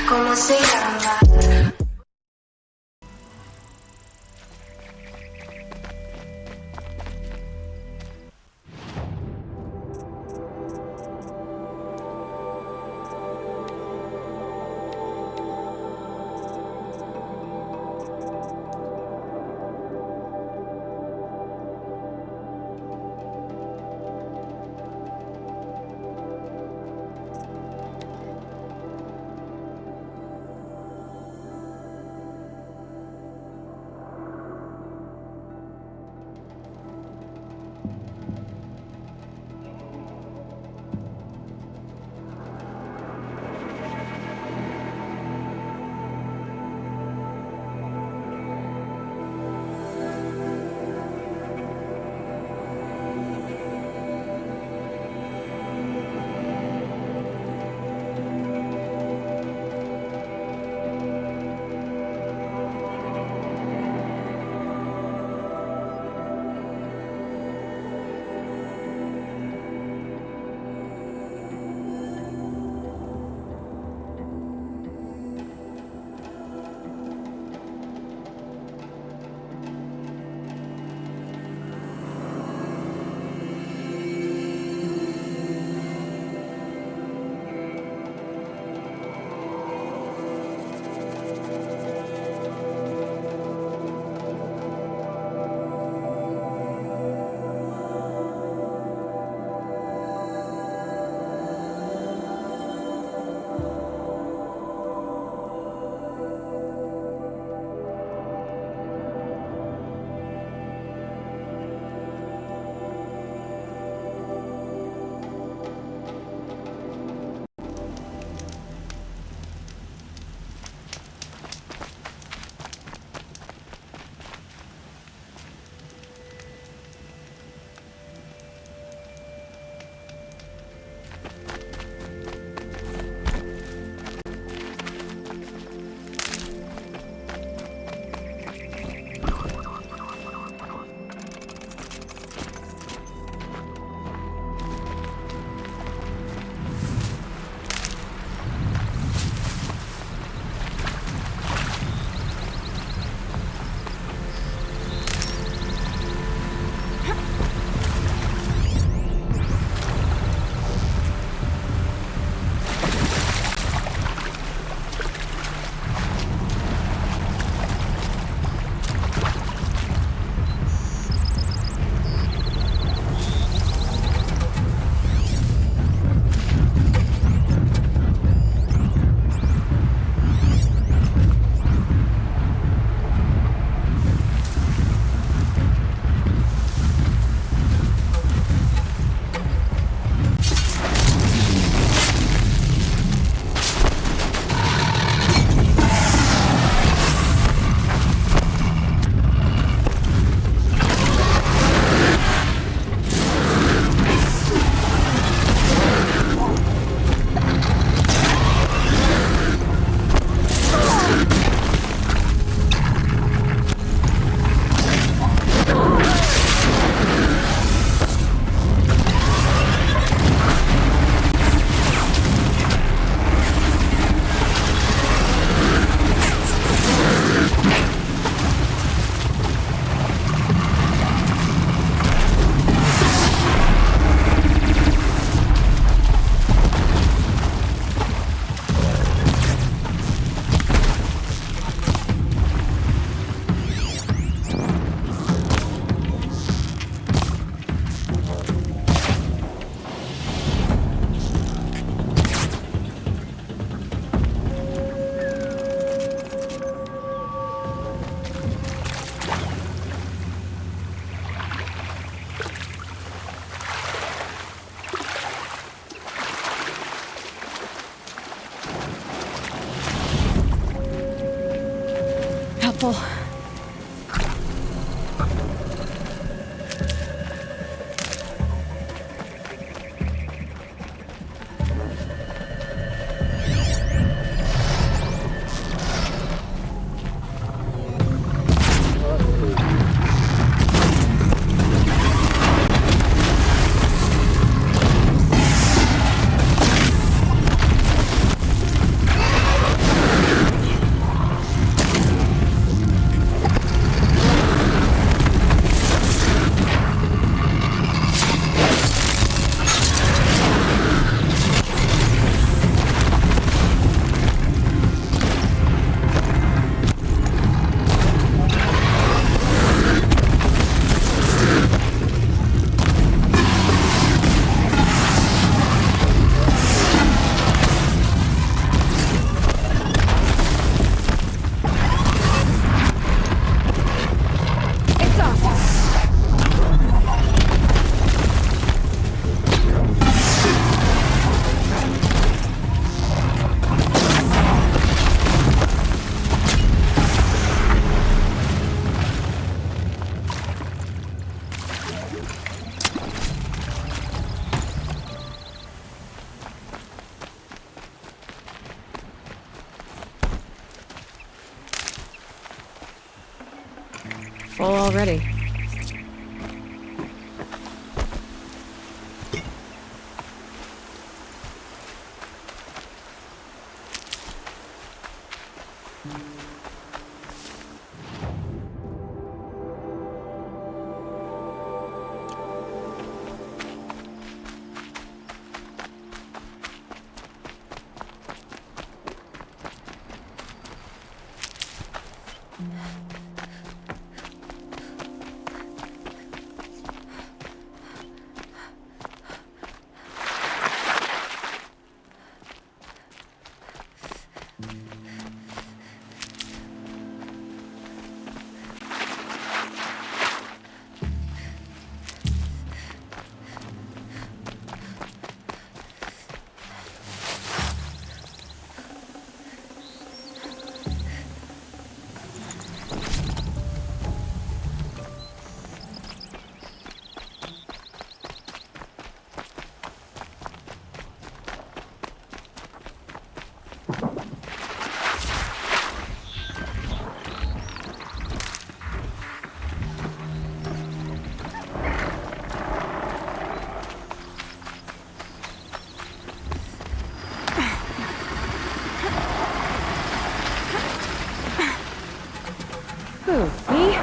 ¿Cómo se llama? already. Who, me?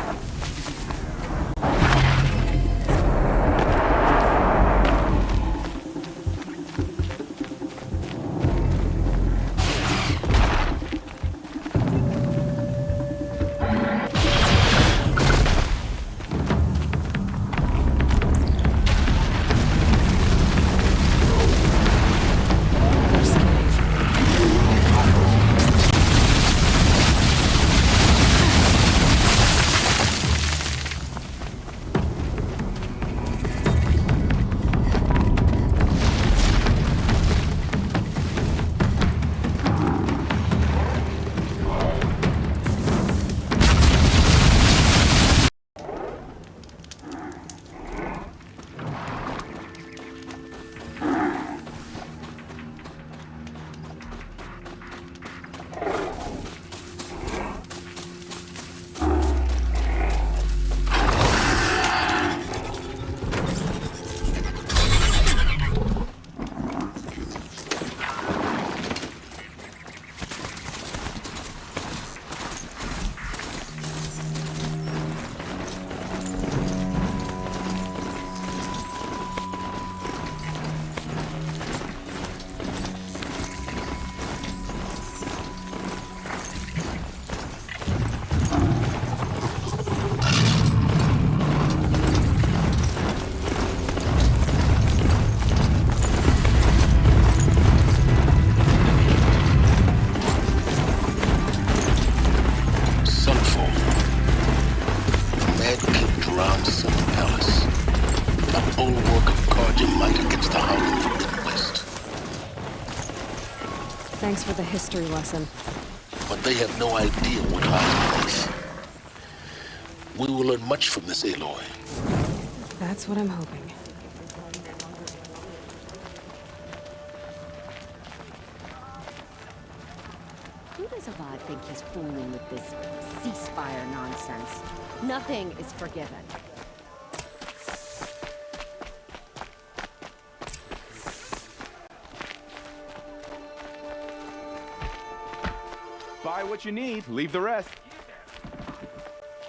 Thanks for the history lesson. But they have no idea what lies beneath. We will learn much from this Aloy. That's what I'm hoping. Who does Avad think he's fooling with this ceasefire nonsense? Nothing is forgiven. Buy what you need, leave the rest.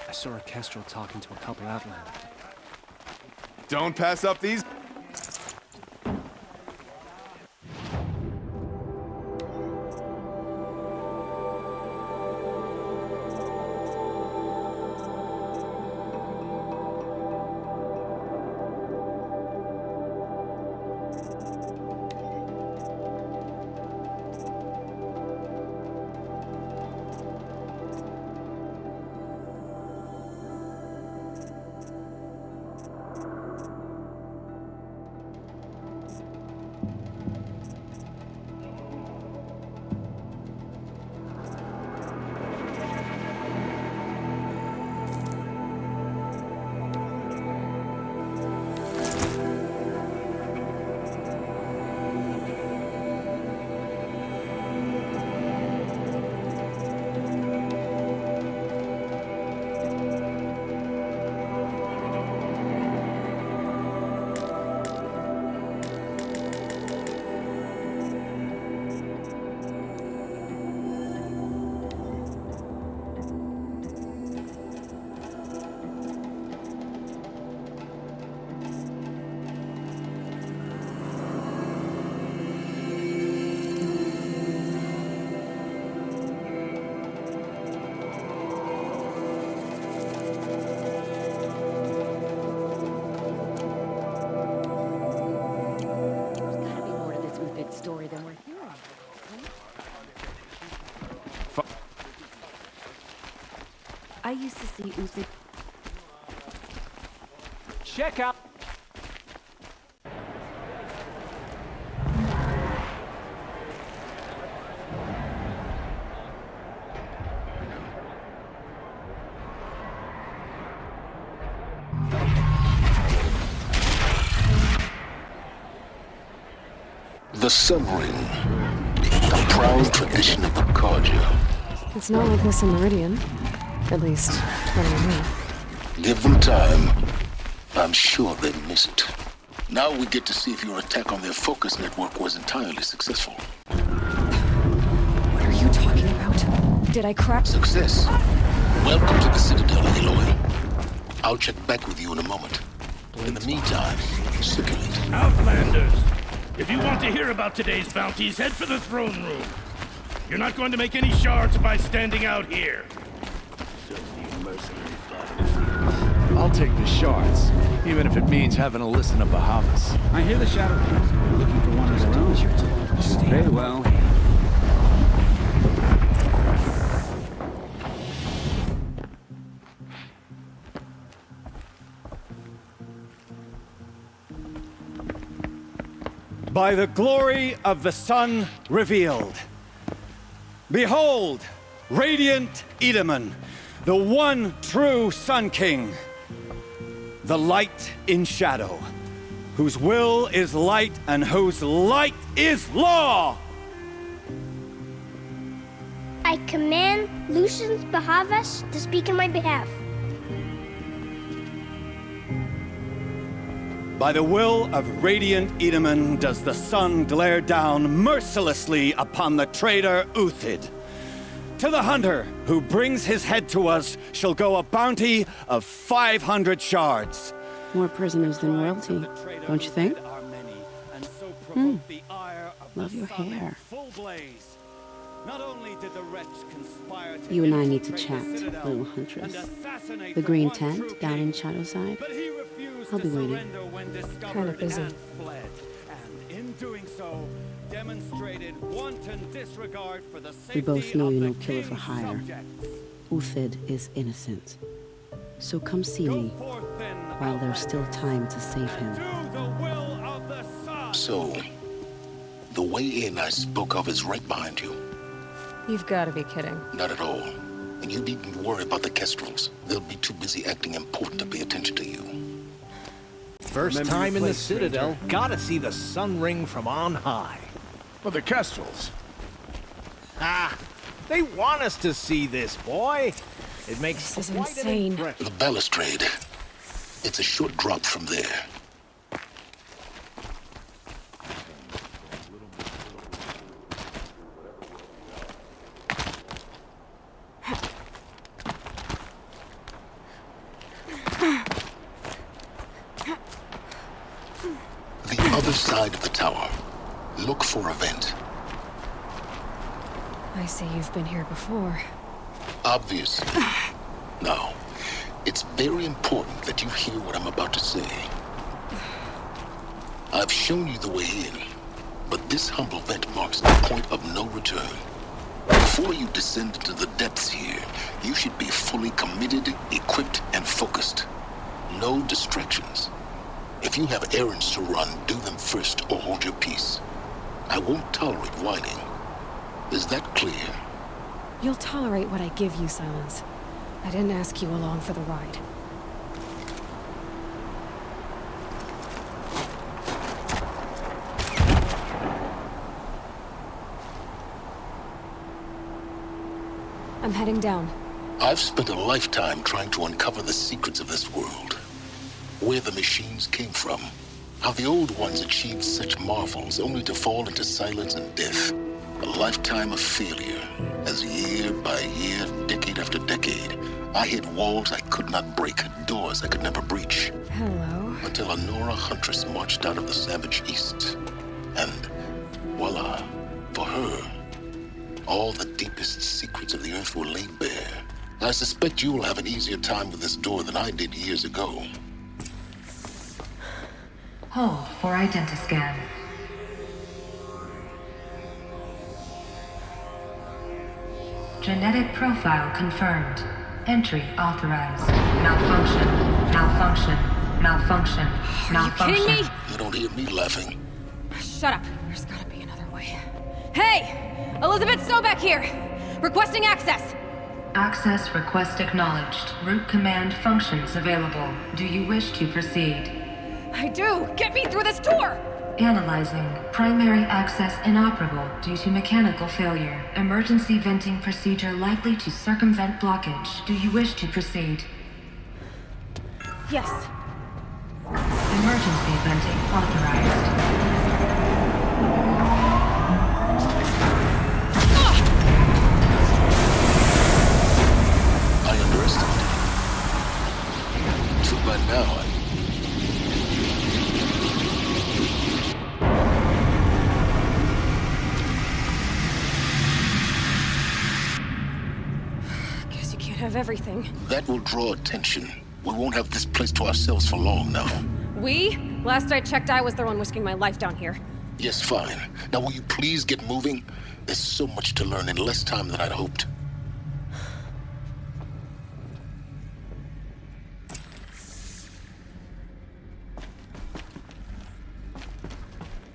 I saw a Kestrel talking to a couple Outland. Don't pass up these. I used to see Uzi. Check out. The Sun Ring, a proud tradition of the Carja. It's not like this in Meridian. At least, when I'm here. Give them time. I'm sure they'd miss it. Now we get to see if your attack on their focus network was entirely successful. What are you talking about? Did I crap? Success. Welcome to the Citadel, Aloy. I'll check back with you in a moment. In the meantime, circulate. Outlanders! If you want to hear about today's bounties, head for the throne room. You're not going to make any shards by standing out here. Filthy mercenary flies. I'll take the shards, even if it means having to listen to Bahavas. I hear the Shadow Kings are looking for one of their own. Very well. By the glory of the sun revealed. Behold, radiant Edaman, the one true Sun King. The light in shadow, whose will is light and whose light is law! I command Lucius Bahavas to speak in my behalf. By the will of radiant Edaman does the sun glare down mercilessly upon the traitor Uthid. To the hunter who brings his head to us shall go a bounty of 500 shards. More prisoners than royalty, don't you think? Love your hair. You and I need to chat, little huntress. The green tent down in Shadowside. I'll be waiting. Kinda busy. We both know you're no killer for hire. Uthid is innocent. So come see me while there's still time to save him. So, the way in I spoke of is right behind you. You've got to be kidding. Not at all. And you needn't worry about the Kestrels. They'll be too busy acting important to pay attention to you. First time in the Citadel, gotta see the Sun Ring from on high. For the Kestrels. Ah, they want us to see this, boy. It makes This is quite an insane. impression. The balustrade. It's a short drop from there. The other side of the tower. Look for a vent. I see you've been here before. Obviously. Now, it's very important that you hear what I'm about to say. I've shown you the way in, but this humble vent marks the point of no return. Before you descend into the depths here, you should be fully committed, equipped, and focused. No distractions. If you have errands to run, do them first or hold your peace. I won't tolerate whining. Is that clear? You'll tolerate what I give you, Silence. I didn't ask you along for the ride. I'm heading down. I've spent a lifetime trying to uncover the secrets of this world. Where the machines came from. How the old ones achieved such marvels only to fall into silence and death. A lifetime of failure, as year by year, decade after decade, I hit walls I could not break, doors I could never breach. Hello. Until a Nora huntress marched out of the savage east. And voila, for her, all the deepest secrets of the earth were laid bare. I suspect you will have an easier time with this door than I did years ago. Hold for identiscan. Genetic profile confirmed. Entry authorized. Malfunction. Malfunction. Malfunction. Malfunction. Are you kidding me? You don't hear me laughing. Shut up. There's gotta be another way. Hey! Elizabeth Sobek here! Requesting access! Access request acknowledged. Root command functions available. Do you wish to proceed? I do! Get me through this tour! Analyzing. Primary access inoperable due to mechanical failure. Emergency venting procedure likely to circumvent blockage. Do you wish to proceed? Yes. Emergency venting authorized. I underestimated it. So by now, Guess you can't have everything. that will draw attention. We won't have this place to ourselves for long now. We? Last I checked, I was the one risking my life down here. Yes, fine. Now will you please get moving? There's so much to learn in less time than I'd hoped.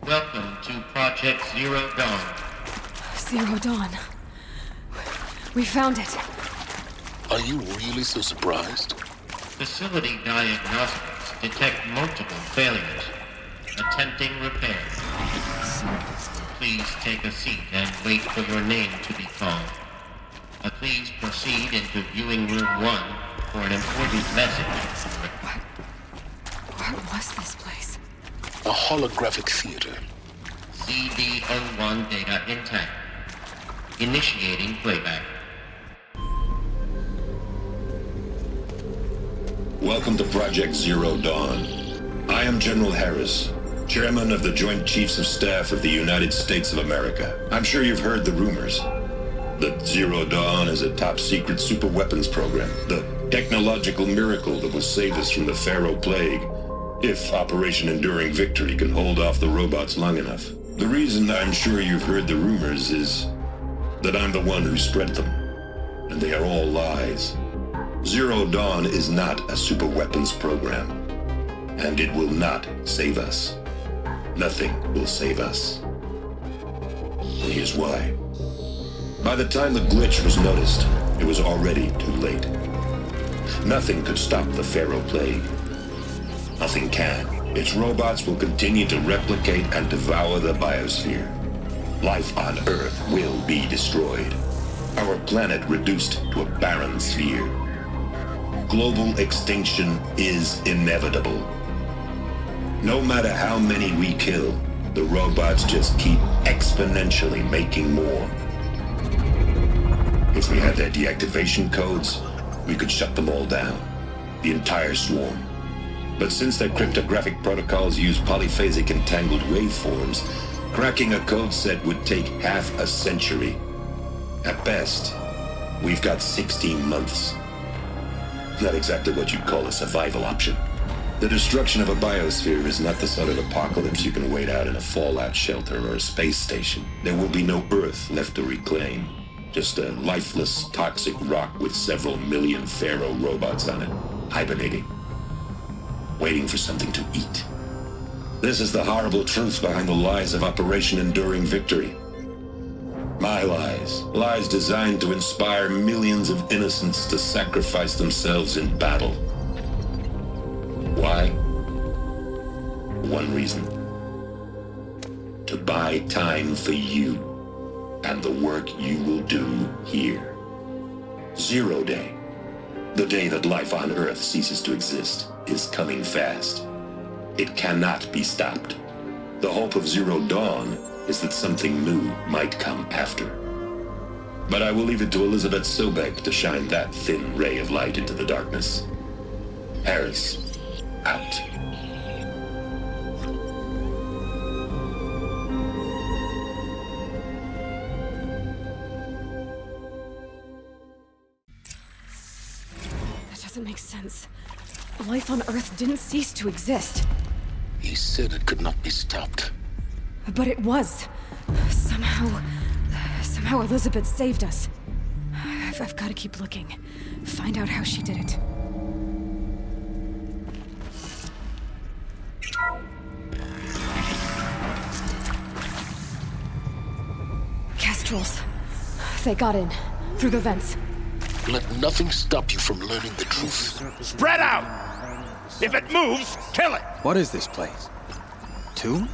Welcome to Project Zero Dawn. Zero Dawn. We found it. Are you really so surprised? Facility diagnostics detect multiple failures. Attempting repair. Please take a seat and wait for your name to be called. Please proceed into viewing room 1 for an important message. What was this place? A holographic theater. CD01 data intact. Initiating playback. Welcome to Project Zero Dawn. I am General Harris, Chairman of the Joint Chiefs of Staff of the United States of America. I'm sure you've heard the rumors that Zero Dawn is a top-secret super-weapons program, the technological miracle that will save us from the Pharaoh Plague, if Operation Enduring Victory can hold off the robots long enough. The reason I'm sure you've heard the rumors is that I'm the one who spread them, and they are all lies. Zero Dawn is not a super-weapons program, and it will not save us. Nothing will save us. Here's why. By the time the glitch was noticed, it was already too late. Nothing could stop the Pharaoh Plague. Nothing can. Its robots will continue to replicate and devour the biosphere. Life on Earth will be destroyed. Our planet reduced to a barren sphere. Global extinction is inevitable. No matter how many we kill, the robots just keep exponentially making more. If we had their deactivation codes, we could shut them all down, the entire swarm. But since their cryptographic protocols use polyphasic entangled waveforms, cracking a code set would take half a century. At best, we've got 16 months. Not exactly what you'd call a survival option. The destruction of a biosphere is not the sort of apocalypse you can wait out in a fallout shelter or a space station. There will be no Earth left to reclaim. Just a lifeless, toxic rock with several million Pharaoh robots on it, hibernating, waiting for something to eat. This is the horrible truth behind the lies of Operation Enduring Victory. My lies. Lies designed to inspire millions of innocents to sacrifice themselves in battle. Why? One reason. To buy time for you and the work you will do here. Zero Day, the day that life on Earth ceases to exist, is coming fast. It cannot be stopped. The hope of Zero Dawn is that something new might come after. But I will leave it to Elizabeth Sobek to shine that thin ray of light into the darkness. Harris, out. That doesn't make sense. Life on Earth didn't cease to exist. He said it could not be stopped. But it was. Somehow Elizabeth saved us. I've got to keep looking. Find out how she did it. Kestrels. They got in. Through the vents. Let nothing stop you from learning the truth. Spread out! If it moves, kill it! What is this place? Tomb?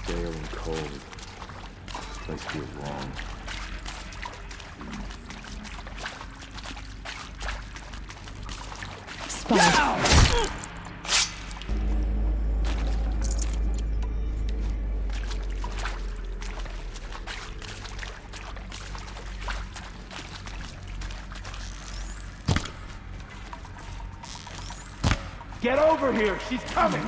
Stale and cold. This place feels wrong. Spot. Get over here! She's coming!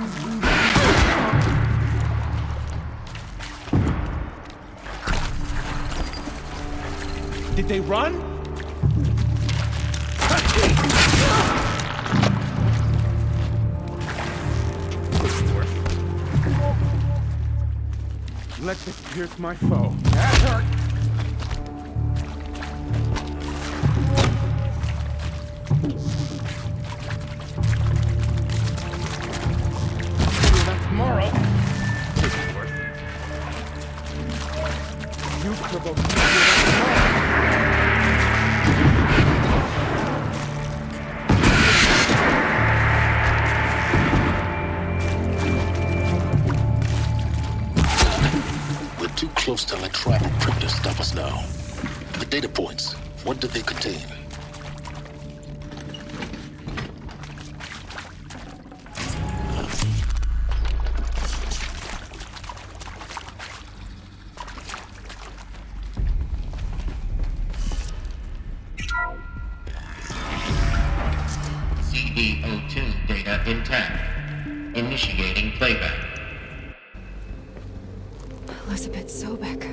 Did they run? Let this pierce my foe. That hurt! That's moral. This is worse. You provoked me. Too close to electronic prep to stop us now. The data points, what do they contain? CD02 data intact. Initiating playback. Elizabeth Sobek.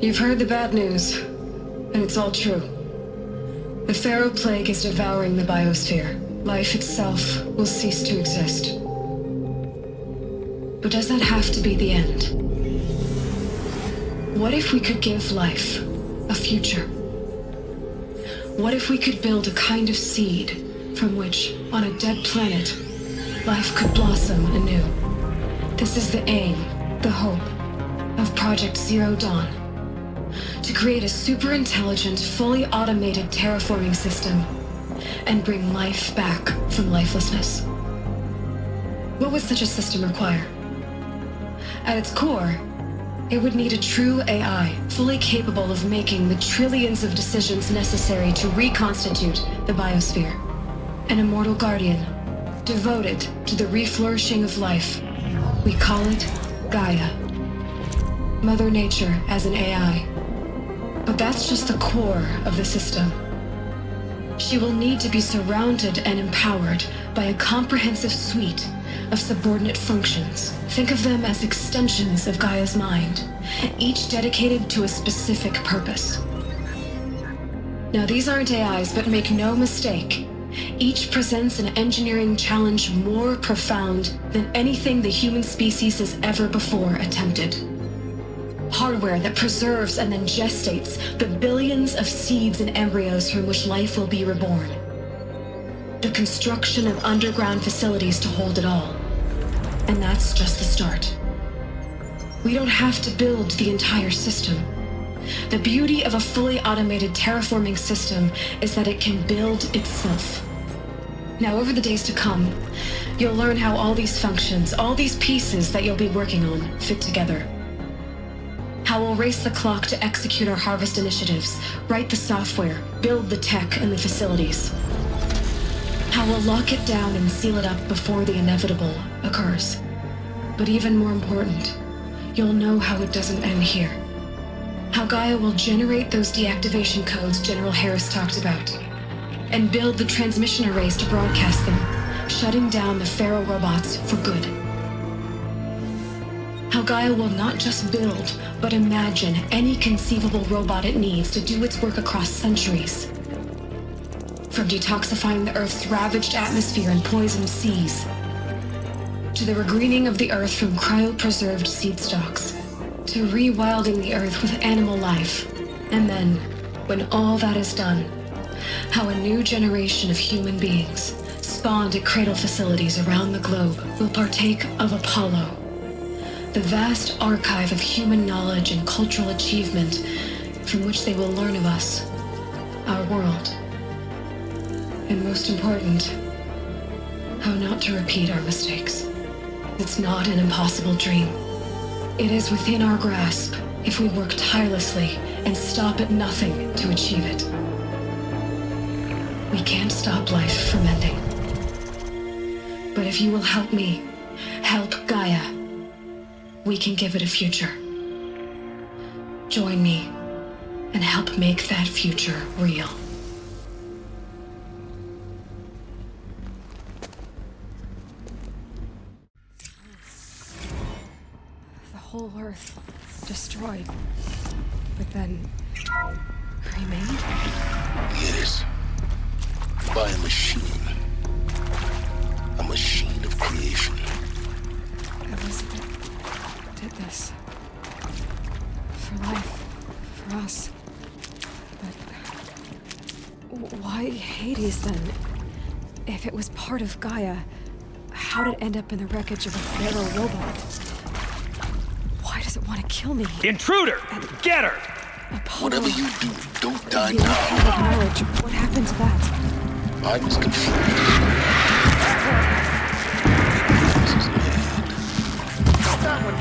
You've heard the bad news, and it's all true. The Pharaoh Plague is devouring the biosphere. Life itself will cease to exist. But does that have to be the end? What if we could give life a future? What if we could build a kind of seed from which, on a dead planet, life could blossom anew? This is the aim, the hope, of Project Zero Dawn. To create a super-intelligent, fully automated terraforming system and bring life back from lifelessness. What would such a system require? At its core, it would need a true AI, fully capable of making the trillions of decisions necessary to reconstitute the biosphere. An immortal guardian, devoted to the reflourishing of life. We call it Gaia. Mother Nature as an AI. But that's just the core of the system. She will need to be surrounded and empowered by a comprehensive suite of subordinate functions. Think of them as extensions of Gaia's mind, each dedicated to a specific purpose. Now, these aren't AIs, but make no mistake, each presents an engineering challenge more profound than anything the human species has ever before attempted. Hardware that preserves and then gestates the billions of seeds and embryos from which life will be reborn. The construction of underground facilities to hold it all. And that's just the start. We don't have to build the entire system. The beauty of a fully automated terraforming system is that it can build itself. Now, over the days to come, you'll learn how all these functions, all these pieces that you'll be working on, fit together. How we'll race the clock to execute our harvest initiatives, write the software, build the tech and the facilities. How we'll lock it down and seal it up before the inevitable occurs. But even more important, you'll know how it doesn't end here. How Gaia will generate those deactivation codes General Harris talked about, and build the transmission arrays to broadcast them, shutting down the Pharaoh robots for good. How Gaia will not just build, but imagine any conceivable robot it needs to do its work across centuries. From detoxifying the Earth's ravaged atmosphere and poisoned seas, to the regreening of the Earth from cryopreserved seed stalks, to rewilding the Earth with animal life. And then, when all that is done, how a new generation of human beings, spawned at cradle facilities around the globe, will partake of Apollo, the vast archive of human knowledge and cultural achievement from which they will learn of us, our world. And most important, how not to repeat our mistakes. It's not an impossible dream. It is within our grasp if we work tirelessly and stop at nothing to achieve it. We can't stop life from ending. But if you will help me, help Gaia, we can give it a future. Join me and help make that future real. The whole Earth destroyed, but then remade? Yes. By a machine. A machine of creation. Elizabeth did this. For life. For us. But why Hades then? If it was part of Gaia, how did it end up in the wreckage of a Pharaoh robot? Why does it want to kill me? Intruder! Get her! Apollo. Whatever you do, don't die The now. archive of knowledge. What happened to that? I was confused. This is mad. That one.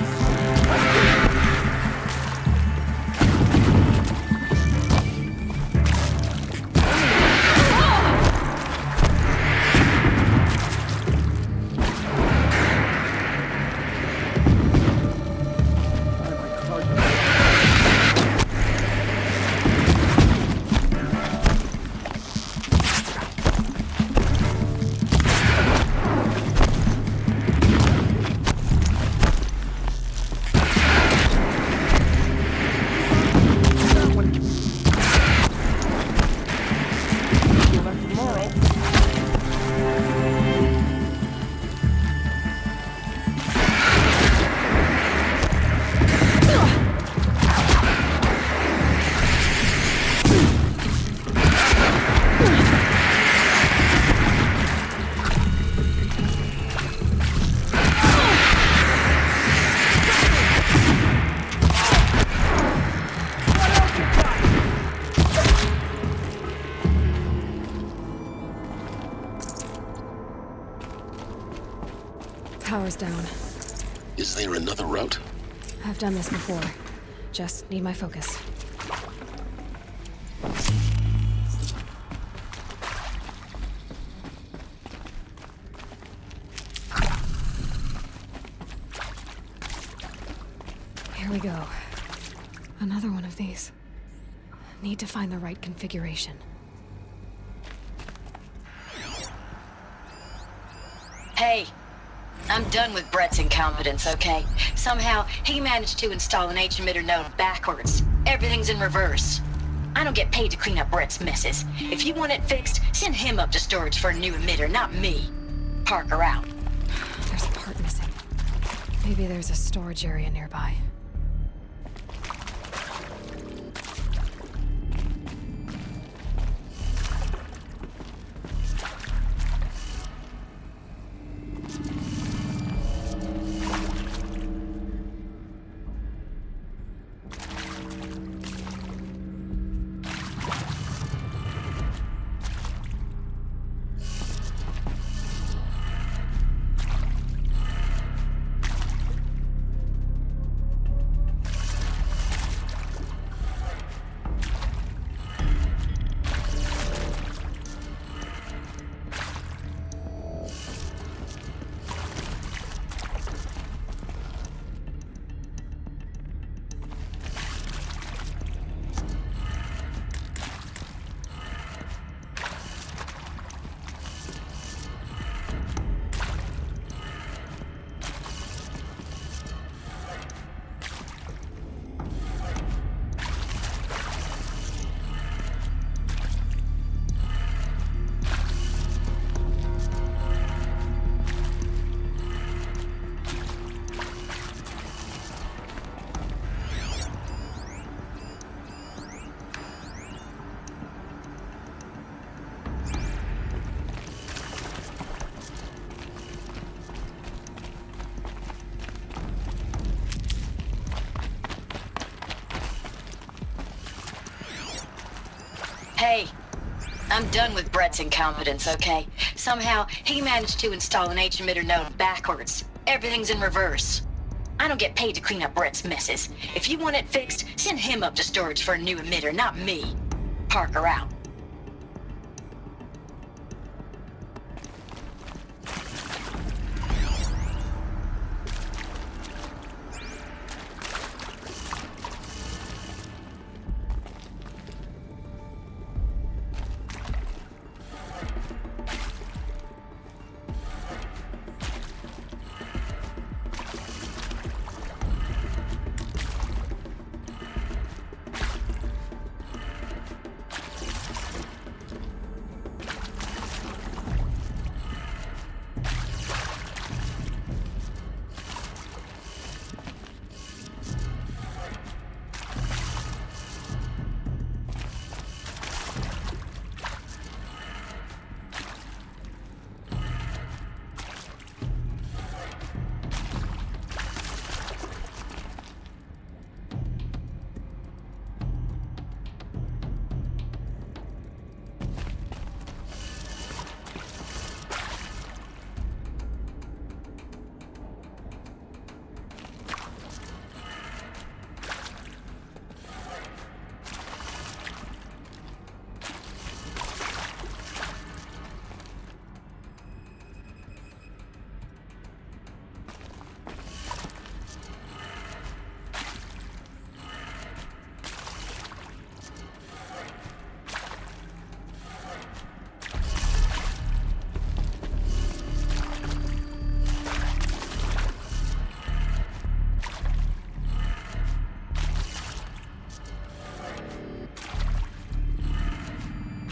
Power's down. Is there another route? I've done this before. Just need my focus. Here we go. Another one of these. Need to find the right configuration. Hey, I'm done with Brett's incompetence, okay? Somehow, he managed to install an H-emitter node backwards. Everything's in reverse. I don't get paid to clean up Brett's messes. If you want it fixed, send him up to storage for a new emitter, not me. Parker out. There's a part missing. Maybe there's a storage area nearby. I'm done with Brett's incompetence, okay? Somehow, he managed to install an H-emitter node backwards. Everything's in reverse. I don't get paid to clean up Brett's messes. If you want it fixed, send him up to storage for a new emitter, not me. Parker out.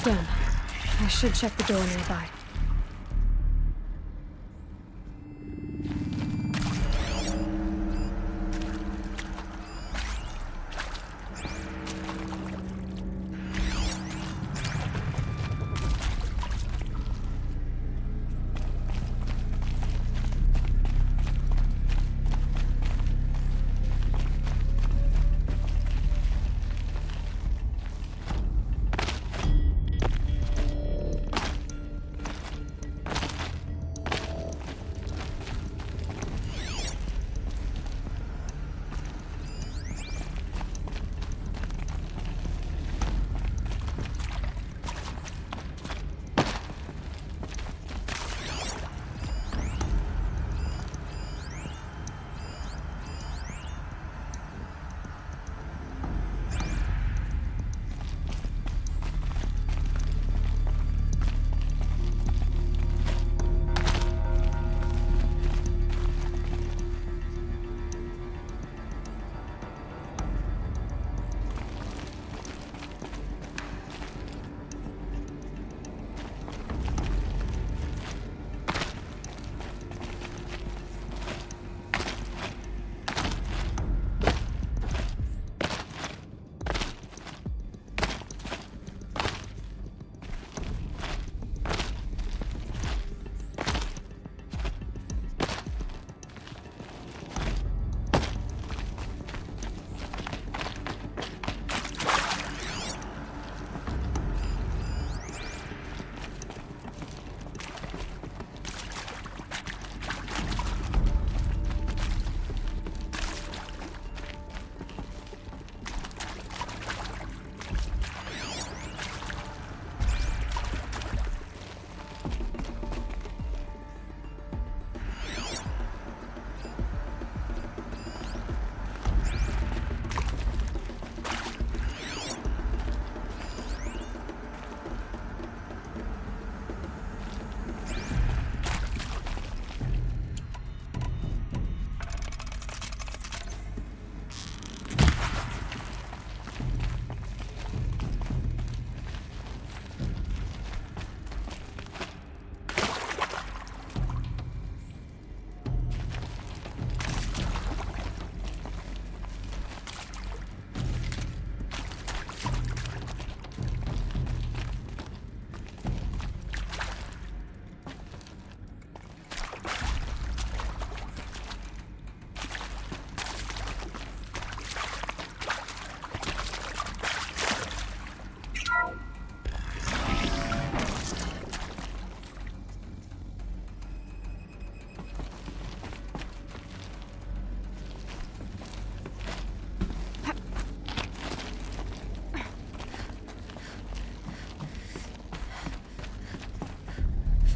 Done. I should check the door nearby.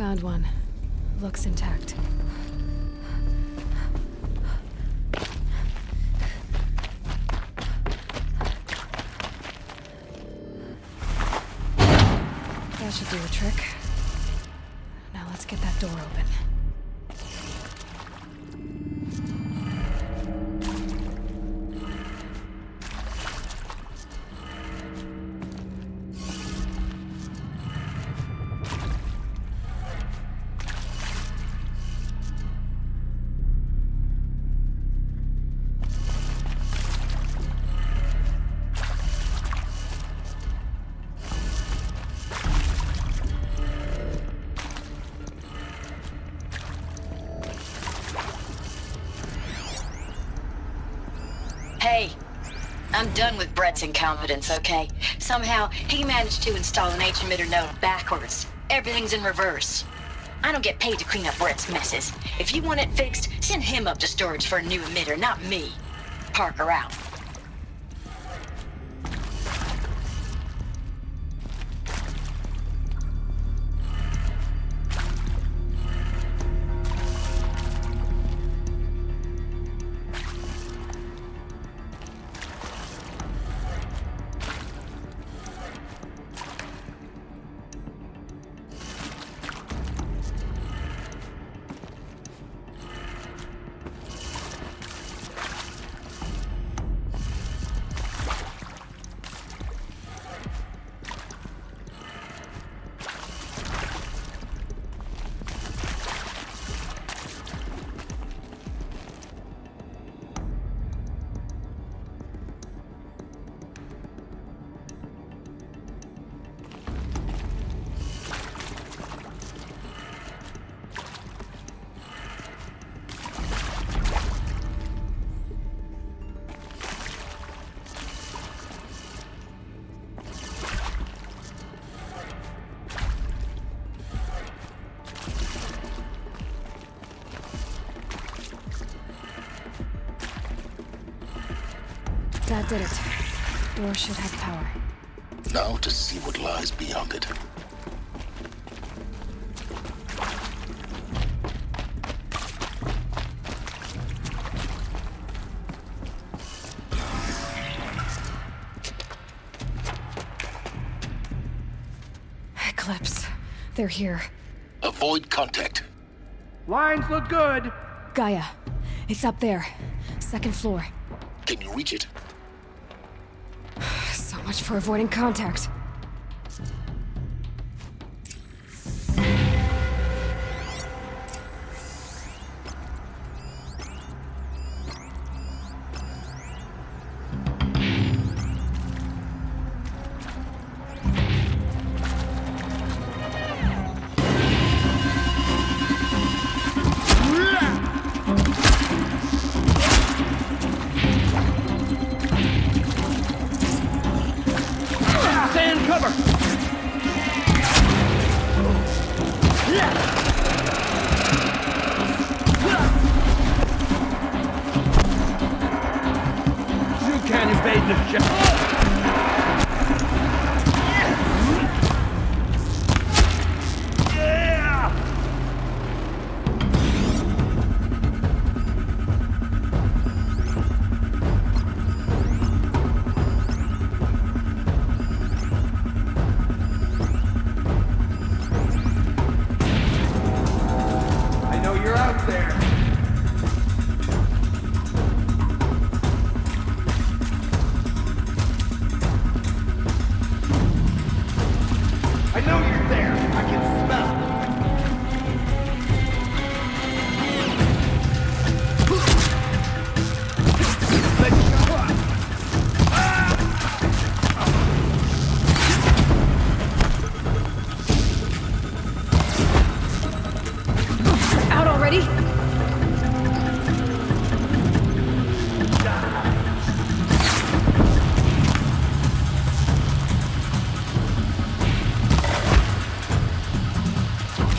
Found one. Looks intact. That should do the trick. Now let's get that door open. Hey, I'm done with Brett's incompetence, okay? Somehow, he managed to install an H-emitter node backwards. Everything's in reverse. I don't get paid to clean up Brett's messes. If you want it fixed, send him up to storage for a new emitter, not me. Parker out. That did it. Door should have power. Now to see what lies beyond it. Eclipse. They're here. Avoid contact. Lines look good. Gaia. It's up there. Second floor. Can you reach it? So much for avoiding contact.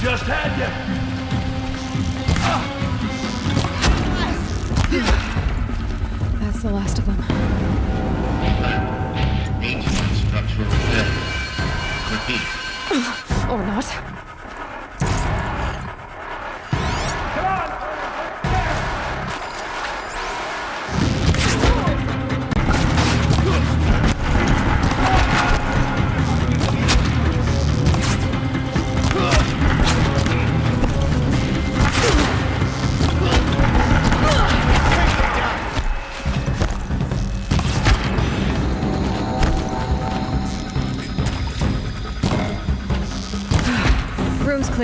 Just had you. That's the last of them. Ancient structural failure. Repeat. Or not.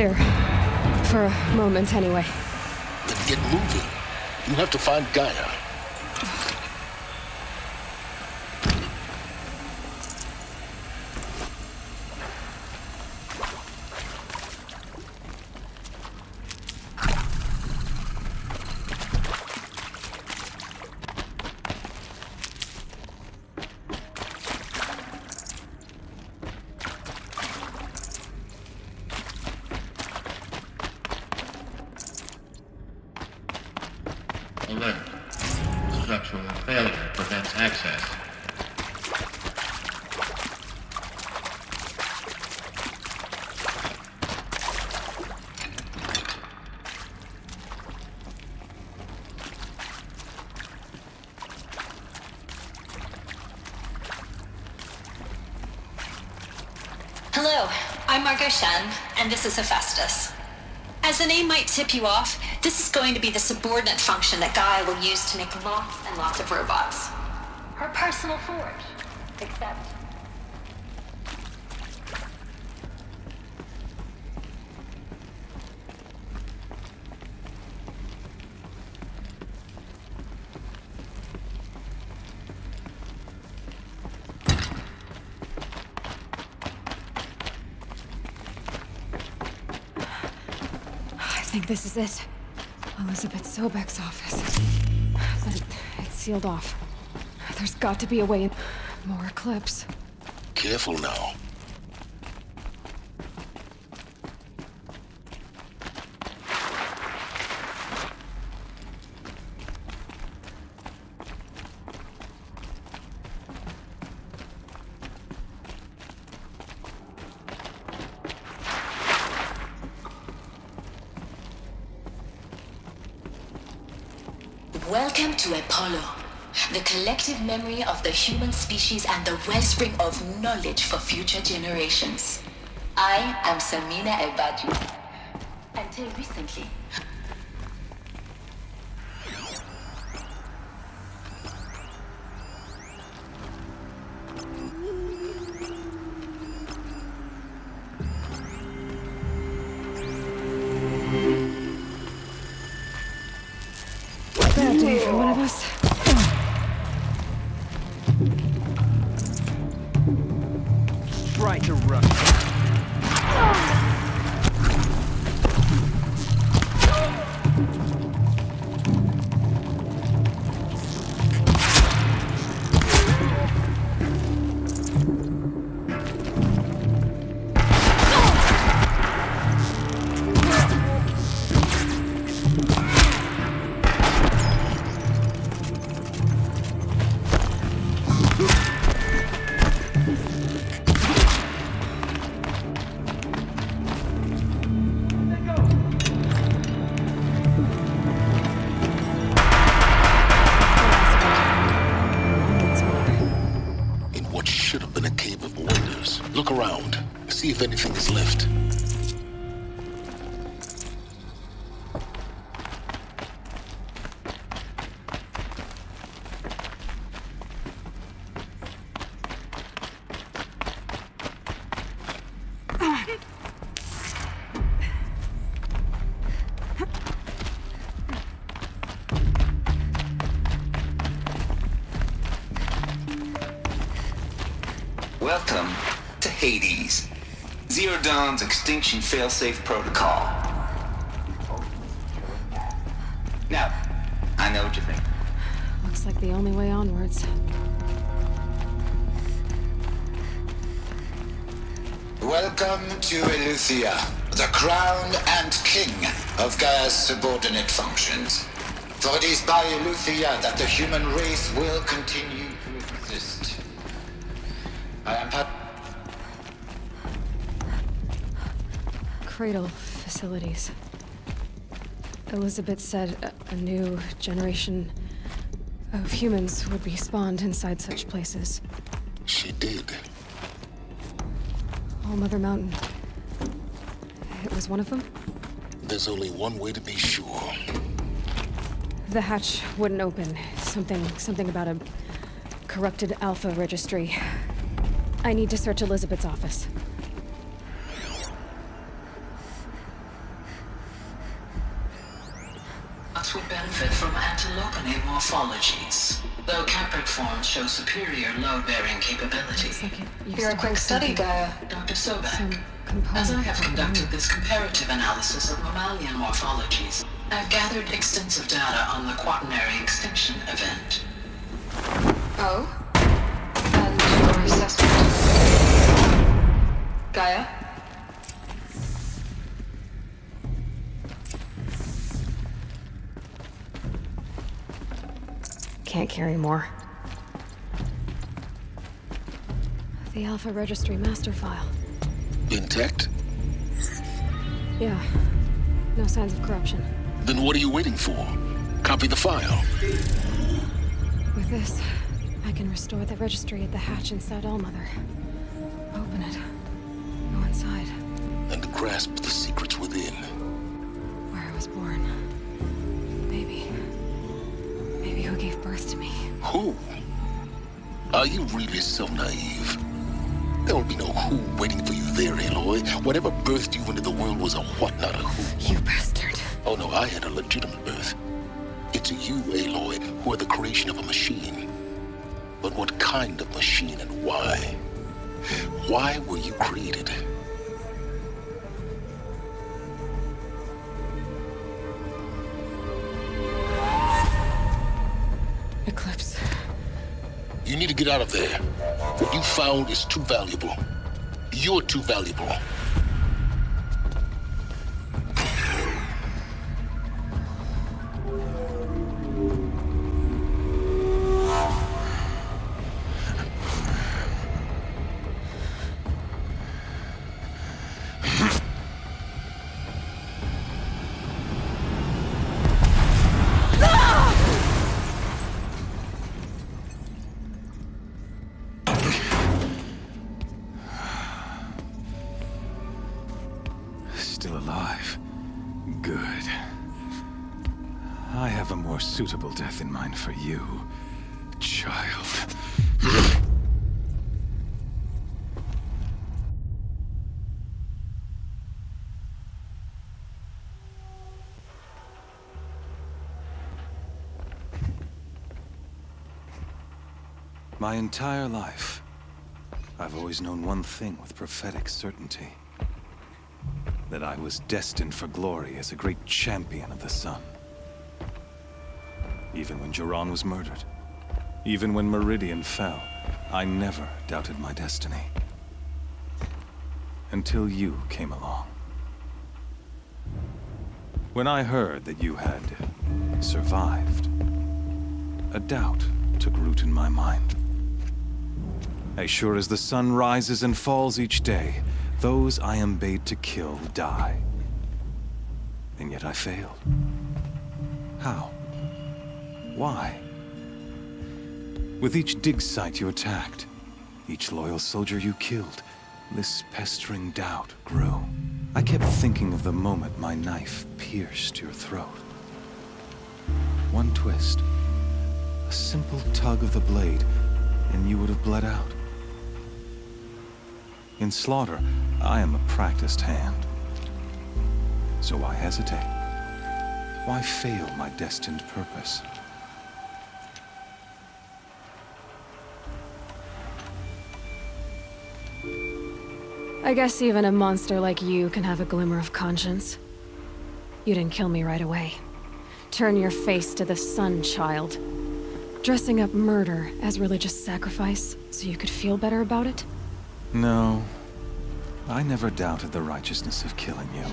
clear. For a moment, anyway. Then get moving. You have to find Gaia. Alert. Structural failure prevents access. Hello, I'm Margot Shen, and this is Hephaestus. As the name might tip you off, this is going to be the subordinate function that Gaia will use to make lots and lots of robots. Her personal forge. Except... I think this is it. Elizabeth Sobek's office. But it's sealed off. There's got to be a way in. More clips. Careful now. Welcome to Apollo, the collective memory of the human species and the wellspring of knowledge for future generations. I am Samina Ebadu. Until recently. Bad day for one of us. Strike a rush. Look around. See if anything is left. Welcome to Hades, Zero Dawn's extinction failsafe protocol. Now, I know what you think. Looks like the only way onwards. Welcome to Eleuthia, the crown and king of Gaia's subordinate functions. For it is by Eleuthia that the human race will continue to exist. I am Cradle facilities. Elizabeth said a new generation of humans would be spawned inside such places. She did. All Mother Mountain. It was one of them? There's only one way to be sure. The hatch wouldn't open. Something about a corrupted Alpha registry. I need to search Elizabeth's office. Eclipse would benefit from antilopinate morphologies, though Capricorns show superior load-bearing capability. You're a quick study, Gaia. Dr. Sobek, as I have conducted this comparative analysis of mammalian morphologies, I've gathered extensive data on the quaternary extinction event. Oh? And your assessment? Gaia? Can't carry more. The Alpha Registry master file. Intact? Yeah. No signs of corruption. Then what are you waiting for? Copy the file. With this, I can restore the registry at the hatch inside Allmother. Open it. Go inside. And grasp the secrets within. Where I was born. Maybe who gave birth to me. Who? Are you really so naive? There will be no who waiting for you there, Aloy. Whatever birthed you into the world was a what, not a who. You bastard. Oh no, I had a legitimate birth. It's you, Aloy, who are the creation of a machine. But what kind of machine and why? Why were you created? Eclipse. You need to get out of there. What you found is too valuable. You're too valuable. Still alive. Good. I have a more suitable death in mind for you, child. My entire life, I've always known one thing with prophetic certainty. That I was destined for glory as a great champion of the sun. Even when Jiran was murdered, even when Meridian fell, I never doubted my destiny. Until you came along. When I heard that you had survived, a doubt took root in my mind. As sure as the sun rises and falls each day, those I am bade to kill die. And yet I failed. How? Why? With each dig site you attacked, each loyal soldier you killed, this pestering doubt grew. I kept thinking of the moment my knife pierced your throat. One twist, a simple tug of the blade, and you would have bled out. In slaughter, I am a practiced hand. So why hesitate? Why fail my destined purpose? I guess even a monster like you can have a glimmer of conscience. You didn't kill me right away. Turn your face to the sun, child. Dressing up murder as religious sacrifice so you could feel better about it? No. I never doubted the righteousness of killing you.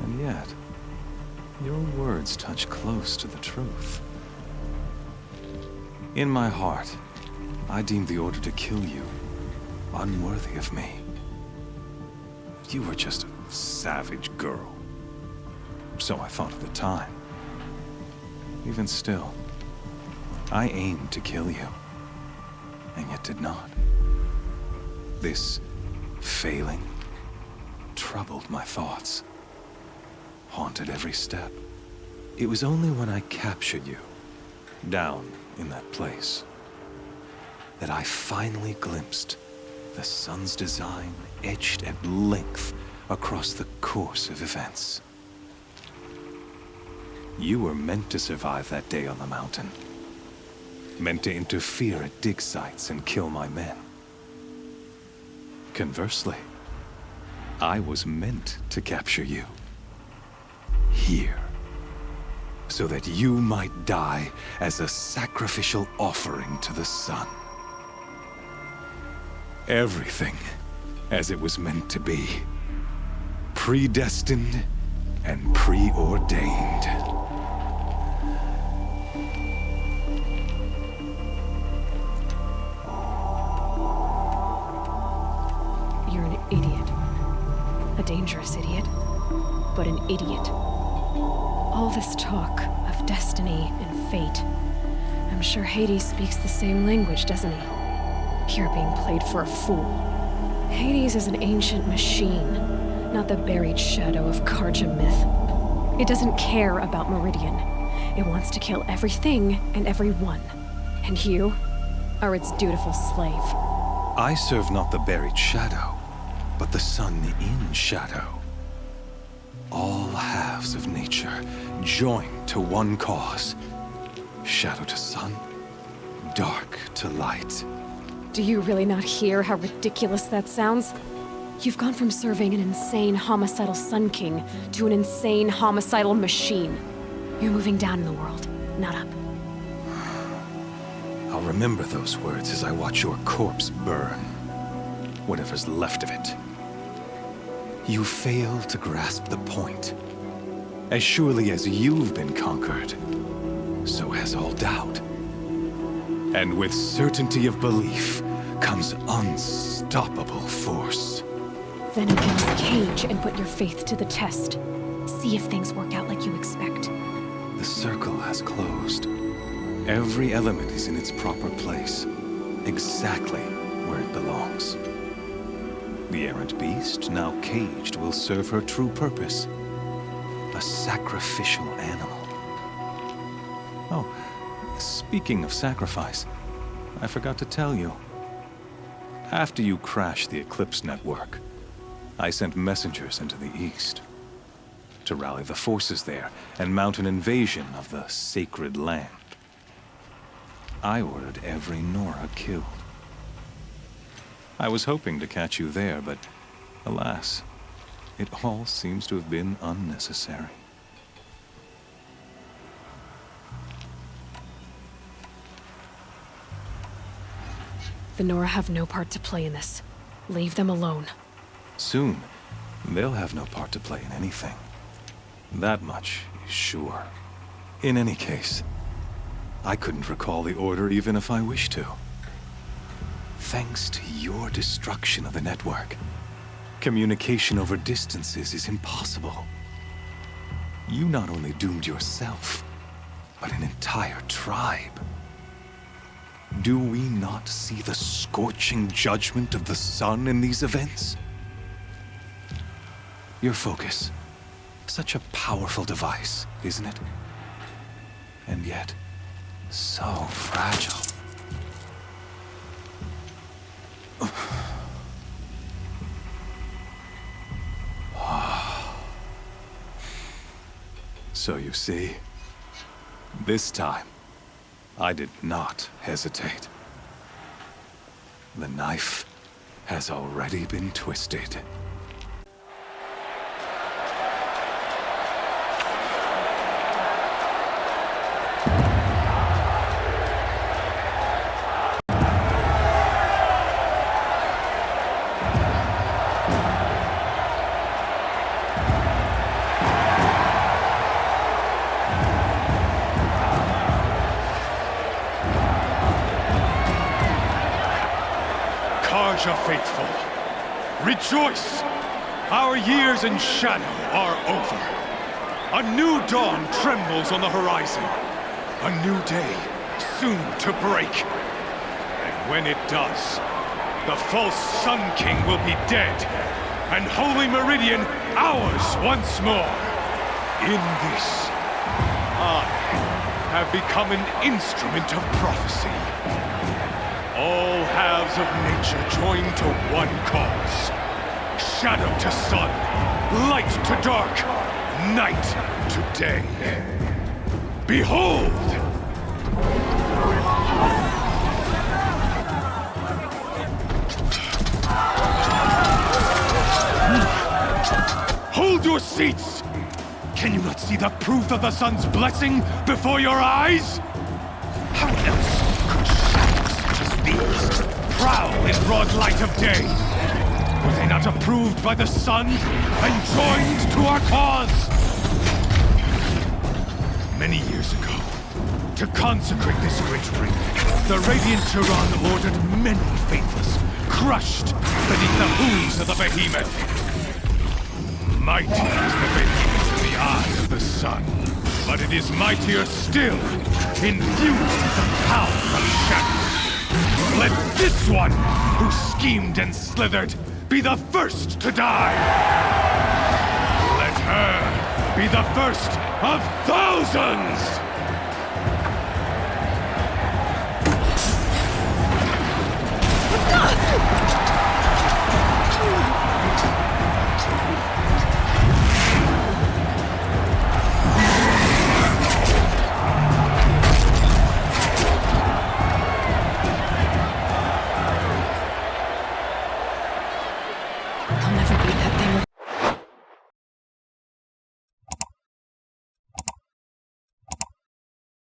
And yet, your words touch close to the truth. In my heart, I deemed the order to kill you unworthy of me. You were just a savage girl. So I thought at the time. Even still, I aimed to kill you, and yet did not. This failing troubled my thoughts, haunted every step. It was only when I captured you, down in that place, that I finally glimpsed the sun's design etched at length across the course of events. You were meant to survive that day on the mountain. Meant to interfere at dig sites and kill my men. Conversely, I was meant to capture you. Here. So that you might die as a sacrificial offering to the sun. Everything as it was meant to be. Predestined and preordained. You're an idiot. A dangerous idiot, but an idiot. All this talk of destiny and fate. I'm sure Hades speaks the same language, doesn't he? You're being played for a fool. Hades is an ancient machine, not the buried shadow of Karja myth. It doesn't care about Meridian. It wants to kill everything and everyone. And you are its dutiful slave. I serve not the buried shadow, but the sun in shadow. All halves of nature joined to one cause. Shadow to sun, dark to light. Do you really not hear how ridiculous that sounds? You've gone from serving an insane homicidal Sun King to an insane homicidal machine. You're moving down in the world, not up. I'll remember those words as I watch your corpse burn. Whatever's left of it. You fail to grasp the point. As surely as you've been conquered, so has all doubt. And with certainty of belief comes unstoppable force. Then open this cage and put your faith to the test. See if things work out like you expect. The circle has closed. Every element is in its proper place, exactly where it belongs. The errant beast, now caged, will serve her true purpose. A sacrificial animal. Oh, speaking of sacrifice, I forgot to tell you. After you crashed the Eclipse network, I sent messengers into the east to rally the forces there and mount an invasion of the sacred land. I ordered every Nora killed. I was hoping to catch you there, but alas, it all seems to have been unnecessary. The Nora have no part to play in this. Leave them alone. Soon, they'll have no part to play in anything. That much is sure. In any case, I couldn't recall the order even if I wished to. Thanks to your destruction of the network, communication over distances is impossible. You not only doomed yourself, but an entire tribe. Do we not see the scorching judgment of the sun in these events? Your focus, such a powerful device, isn't it? And yet, so fragile. So you see, this time, I did not hesitate. The knife has already been twisted. Karja faithful, rejoice! Our years in shadow are over. A new dawn trembles on the horizon. A new day soon to break. And when it does, the false Sun King will be dead, and Holy Meridian ours once more. In this, I have become an instrument of prophecy. All halves of nature join to one cause. Shadow to sun, light to dark, night to day. Behold! Hold your seats! Can you not see the proof of the sun's blessing before your eyes? How else could shadows such as these prowl in broad light of day? Were they not approved by the sun and joined to our cause? Many years ago, to consecrate this great ring, the Radiant Turan ordered many faithless, crushed beneath the hooves of the behemoth. Mighty is the behemoth in the eye of the sun, but it is mightier still, infused with the power of shadow. Let this one, who schemed and slithered, be the first to die! Let her be the first of thousands!